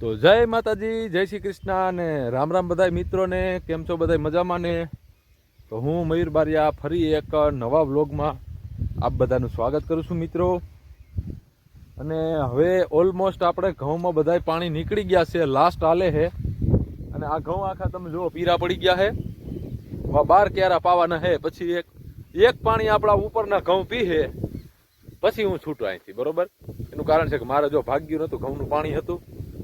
તો જય માતાજી, જય શ્રી કૃષ્ણ અને રામ રામ બધાય મિત્રોને. કેમ છો બધાય મજામાં ને? તો હું મયુર બારિયા ફરી એક નવા વ્લોગમાં આપ બધાનું સ્વાગત કરું છું મિત્રો. અને હવે ઓલમોસ્ટ આપણે ઘઉંમાં બધાય પાણી નીકળી ગયા છે, લાસ્ટ હાલે છે. અને આ ઘઉં આખા તમે જુઓ પીરા પડી ગયા છે, 12 ક્યારા પાવાના છે. પછી એક પાણી આપણા ઉપરના ઘઉં પી છે, પછી હું છૂટો અહીંથી. બરોબર, એનું કારણ છે કે મારે જો ભાગ્યું નહોતું, ઘઉંનું પાણી હતું,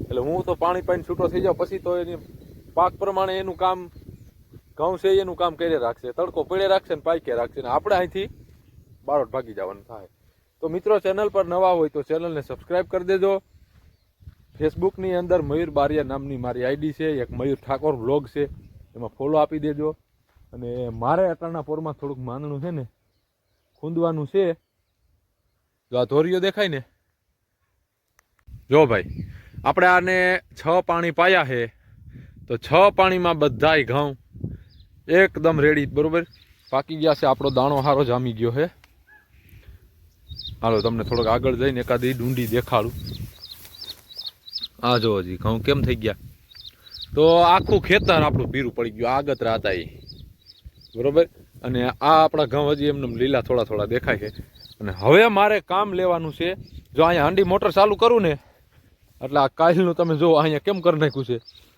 એટલે હું તો પાણી પાઈને છૂટો થઈ જાઉં. પછી તો એની પાક પ્રમાણે એનું કામ ઘઉં છે એનું કામ કરી રાખશે, તડકો પડે રાખશે ને પાકે રાખશે, ને આપણે અહીંથી બારોટ ભાગી જવાનું થાય. તો મિત્રો, ચેનલ પર નવા હોય તો ચેનલને સબસ્ક્રાઈબ કરી દેજો. ફેસબુકની અંદર મયુર બારિયા નામની મારી આઈડી છે, એક મયુર ઠાકોર વ્લોગ છે, એમાં ફોલો આપી દેજો. અને મારે અટાણા પોરમાં થોડુંક માંદણું છે ને, ખૂંદવાનું છે. જો આ ધોરીઓ દેખાય ને, જો ભાઈ આપણે આને 6 પાણી પાયા છે, તો 6 પાણીમાં બધાય ઘઉં એકદમ રેડી. બરોબર, પાકી ગયા છે. આપણો દાણો હારો જામી ગયો છે. હાલો તમને થોડોક આગળ જઈને એકાદી ડુંડી દેખાડું. આ જો હજી ઘઉં કેમ થઈ ગયા, તો આખું ખેતર આપણું પીરું પડી ગયું, આગતરા હતા એ. બરોબર, અને આ આપણા ઘઉં હજી એમને લીલા થોડા થોડા દેખાય છે. અને હવે મારે કામ લેવાનું છે. જો અહીંયા હાંડી મોટર ચાલુ કરું ને, એટલે આ કાયલનું તમે જો અહીંયા કેમ કરી નાખ્યું છે,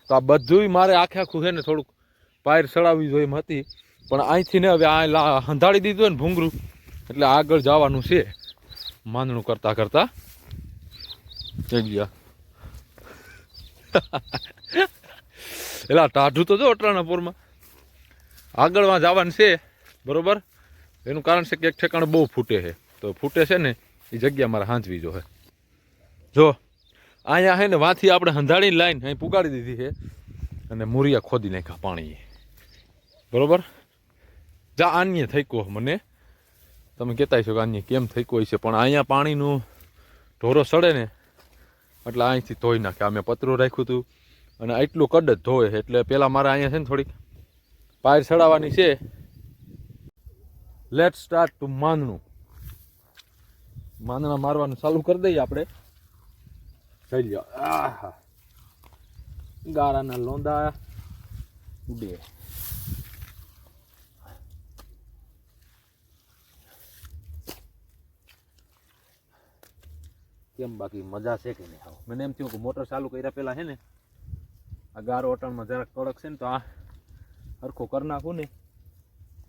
તો આ બધું મારે આખું છે ને થોડુંક પાયર ચડાવવી જોઈએ એમ હતી, પણ અહીંથી ને હવે આ હંધાડી દીધું ને ભૂંગરું, એટલે આગળ જવાનું છે માંદણું કરતા કરતા. થઈ ગયા એટલે ટાઢું તો જો અટરાણાપુરમાં આગળમાં જવાનું છે. બરોબર, એનું કારણ છે કે એક ઠેકાણે બહુ ફૂટે છે, તો ફૂટે છે ને એ જગ્યા મારે હાંચવી જોઈએ. જો અહીંયા છે ને વાંથી આપણે હંધાડીની લાઈન અહીં પુગાડી દીધી છે, અને મૂરિયા ખોદી નાખ્યા પાણી. બરોબર, જા આન્ય થઈ કહો મને, તમે કહેતા છો કે આન્ય કેમ થઈ કોઈ છે, પણ અહીંયા પાણીનું ઢોરો સડે ને એટલે અહીંથી ધોઈ નાખે. અમે પતરું રાખ્યું હતું અને એટલું કડ જ ધોવે, એટલે પહેલાં મારે અહીંયા છે ને થોડીક પાયર ચડાવવાની છે. લેટ સ્ટાર્ટ ટુ માંદણું. માંદણા મારવાનું ચાલુ કરી દઈએ આપણે. થઈ જાઓ. આહા, ગાળાના લોંદા ઉડે. કેમ બાકી મજા છે કે નહીં? મને એમ થયું કે મોટર ચાલુ કર્યા પહેલા છે ને આ ગારો અટાણમાં જરાક કડક છે ને, તો આ હરખો કરી નાખું ને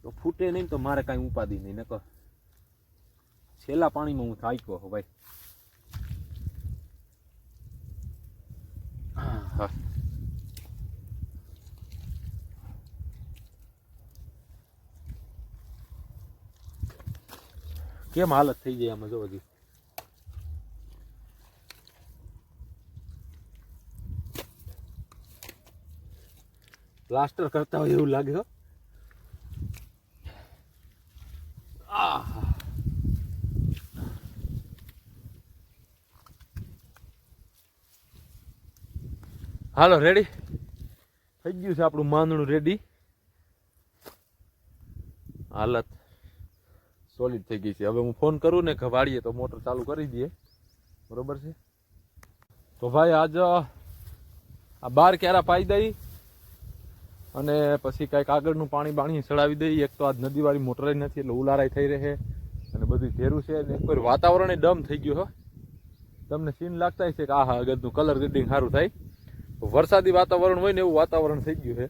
તો ફૂટે નહીં, તો મારે કાંઈ ઉપાધિ નહીં. નકર છેલ્લા પાણીમાં હું થાક્યો હો ભાઈ. હા, કેમ હાલત થઈ જાય આમાં જો હજી. પ્લાસ્ટર કરતા હોય એવું લાગે હો. હાલો, રેડી થઈ ગયું છે આપણું માંદણું રેડી. હાલત સોલિડ થઈ ગઈ છે. હવે હું ફોન કરું ને કે વાળીએ તો મોટર ચાલુ કરી દઈએ. બરોબર છે, તો ભાઈ આજ આ 12 ક્યારા પાઈ દઈ અને પછી કંઈક આગળનું પાણી બાણી ચડાવી દઈએ. એક તો આજ નદીવાળી મોટર નથી, એટલે ઉલારાઈ થઈ રહે અને બધું ઘેરું છે. અને એક વાતાવરણ ડમ થઈ ગયું હો. તમને સીન લાગતા છે કે આહા અગરનું કલર ગ્રેડિંગ સારું થાય. વરસાદી વાતાવરણ હોય ને એવું વાતાવરણ થઈ ગયું છે.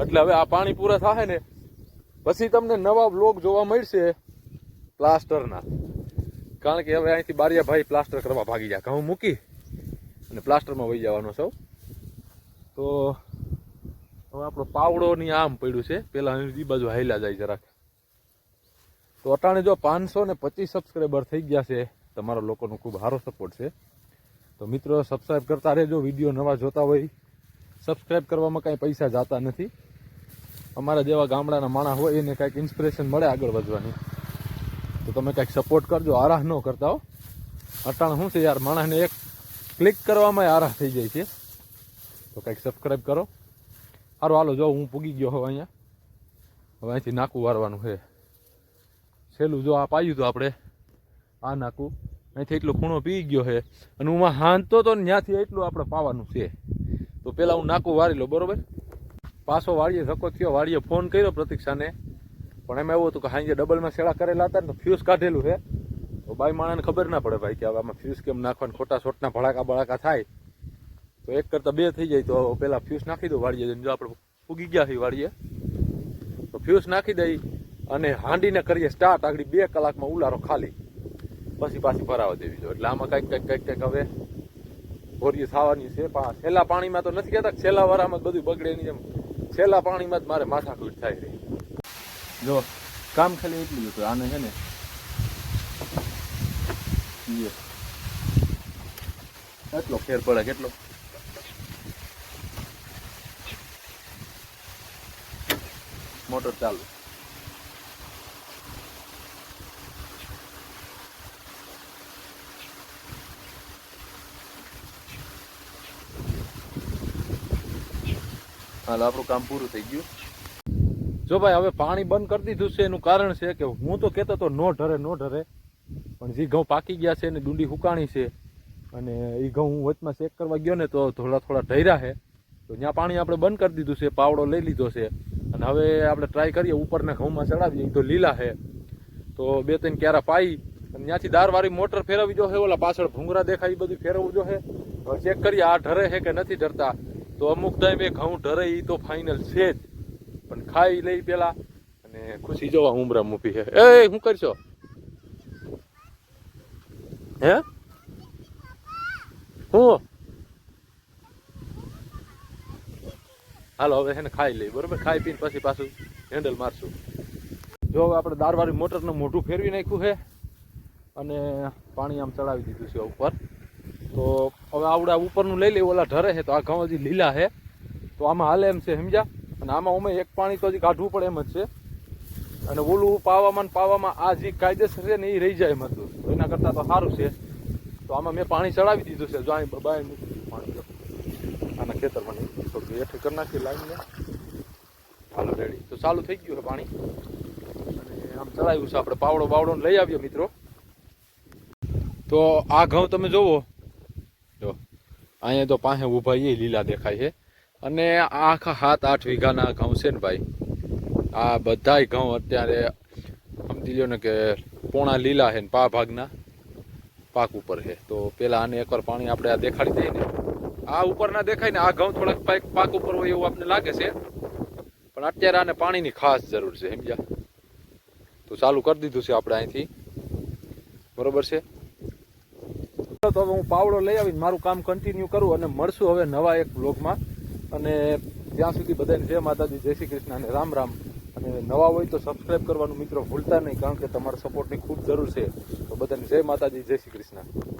એટલે હવે આ પાણી પૂરા થાય ને પછી તમને નવા વ્લોગ જોવા મળશે પ્લાસ્ટરના. કારણ કે હવે અહીંથી બારિયા ભાઈ પ્લાસ્ટર કરવા ભાગી જાય. ઘઉં મૂકી અને પ્લાસ્ટરમાં વહી જવાનો સૌ. તો હવે આપણો પાવડોની આમ પડ્યું છે, પેલા એ બાજુ હાઈલા જાય જરાક. તો અટાણે જો 525 સબસ્ક્રાઈબર થઈ ગયા છે. તમારા લોકોનો ખૂબ સારો સપોર્ટ છે. તો મિત્રો, સબસ્ક્રાઈબ કરતા રહેજો. વિડીયો નવા જોતા હોય, સબસ્ક્રાઈબ કરવામાં કાંઈ પૈસા જતા નથી. અમારા જેવા ગામડાના માણસ હોય એને કાંઈક ઇન્સ્પિરેશન મળે આગળ વધવાની. તો તમે કાંઈક સપોર્ટ કરજો, આરાહ ન કરતા હો. અટાણે શું છે યાર, માણસને એક ક્લિક કરવામાં આરાહ થઈ જાય છે. તો કંઈક સબસ્ક્રાઈબ કરો. સારું, હાલો જો હું પૂગી ગયો હવે અહીંયા. હવે અહીંથી નાકું વારવાનું છે. છેલ્લું જો આ પાયું તો આપણે આ નાકું અહીંથી એટલો ખૂણો પી ગયો છે અને હું હાંધતો તો ને ત્યાંથી એટલું આપણે પાવાનું છે. તો પહેલાં હું નાકું વારી લો, બરોબર. પાછો વાળીએ ધક્કો થયો, વાળીએ ફોન કર્યો પ્રતીક્ષાને, પણ એમાં એવું હતું કે હાંજે ડબલમાં શેડા કરેલા હતા ને તો ફ્યુઝ કાઢેલું છે. તો બાઈ માણાને ખબર ના પડે ભાઈ કે હવે આમાં ફ્યુઝ કેમ નાખવાનું, ખોટા શોટના ભડાકા થાય તો એક કરતાં બે થઈ જાય. તો પહેલાં ફ્યુઝ નાખી દો વાળીએ. જો આપણે ઉગી ગયા છીએ વાળીએ તો ફ્યુઝ નાખી દઈ અને હાંડીને કરીએ સ્ટાર્ટ. આગળ 2 કલાકમાં ઉલારો ખાલી, પછી પાછી ભરાવા દેવી જો. એટલે આમાં કંઈક હવે ભોરીએ થવાની છે. છેલ્લા પાણીમાં તો નથી કહેતા છેલ્લા વારામાં બધું બગડે એની જેમ છેલ્લા પાણીમાં જ મારે માથાકૂટ થાય રહી. જો કામ ખાલી એટલું હતું. આને છે ને એટલો ફેર પડે, કેટલો મોટર ચાલુ. હાલ આપણું કામ પૂરું થઈ ગયું. જો ભાઈ હવે પાણી બંધ કરી દીધું છે. એનું કારણ છે કે હું તો કહેતો તો નો ઢરે, પણ જે ઘઉં પાકી ગયા છે એની ડુંડી હુકાણી છે અને એ ઘઉં હું વચમાં ચેક કરવા ગયો ને તો થોડા ઢર્યા છે. તો ત્યાં પાણી આપણે બંધ કરી દીધું છે, પાવડો લઈ લીધો છે અને હવે આપણે ટ્રાય કરીએ ઉપરના ઘઉંમાં ચડાવીએ. તો લીલા છે તો 2-3 ક્યારા પાઈ અને ત્યાંથી દારવાળી મોટર ફેરવવી જો છે. ઓલા પાછળ ભૂંગરા દેખાય એ બધું ફેરવવું જો છે. હવે ચેક કરીએ આ ઢરે છે કે નથી ઢરતા. તો અમુક ટાઈમે ઘઉં ઢરે એ તો ફાઇનલ છે જ, પણ ખાઈ લઈ પેલા. અને ખુશી જોવા ઉમરા મૂપી છે. એ શું કરશો હે? હું હાલો હવે છે ને ખાઈ લઈ, બરોબર. ખાઈ પીને પછી પાછું હેન્ડલ મારશું. જો હવે આપણે દારવાળી મોટરનું મોઢું ફેરવી નાખ્યું છે અને પાણી આમ ચડાવી દીધું છે ઉપર. તો હવે આવડા ઉપરનું લઈ લઈ. ઓલા ઢરે છે તો આ ઘઉં હજી લીલા છે તો આમાં હાલે એમ છે, સમજ્યા. અને આમાં અમે એક પાણી તો હજી કાઢવું પડે એમ જ છે. અને ઓલું પાવામાં આ જે કાયદેસર છે ને એ રહી જાય એમ હતું. તો એના કરતાં તો સારું છે. તો આમાં મેં પાણી ચડાવી દીધું છે. જો અહીં બાય પાણી આના ખેતરમાં નહીં તો હેઠે કરી નાખી લાવીને. હાલો રેડી. તો ચાલુ થઈ ગયું છે પાણી અને આમ ચડાવ્યું છે. આપણે પાવડો લઈ આવીએ મિત્રો. તો આ ઘઉં તમે જોવો, જો અહીંયા તો પાસે ઊભા એ લીલા દેખાય છે. અને આખા 7-8 વીઘાના ઘઉં છે ને ભાઈ. આ બધાય ઘઉં અત્યારે સમજી લો ને કે પોણા લીલા છે ને ભાગના પાક ઉપર છે. તો પેલા આને એકવાર પાણી આપણે આ દેખાડી દઈએ ને. આ ઉપર ના દેખાય ને આ ઘઉં થોડાક પાક ઉપર હોય એવું આપણને લાગે છે, પણ અત્યારે આને પાણીની ખાસ જરૂર છે, સમજ્યા. તો ચાલુ કરી દીધું છે આપણે અહીંથી, બરોબર છે. તો હવે હું પાવડો લઈ આવીને મારું કામ કન્ટિન્યુ કરું અને મળશું હવે નવા એક બ્લોગમાં. અને ત્યાં સુધી બધાને જય માતાજી, જય શ્રી કૃષ્ણ અને રામ રામ. અને નવા હોય તો સબસ્ક્રાઈબ કરવાનું મિત્રો ભૂલતા નહીં, કારણ કે તમારા સપોર્ટની ખૂબ જરૂર છે. તો બધાને જય માતાજી, જય શ્રી કૃષ્ણ.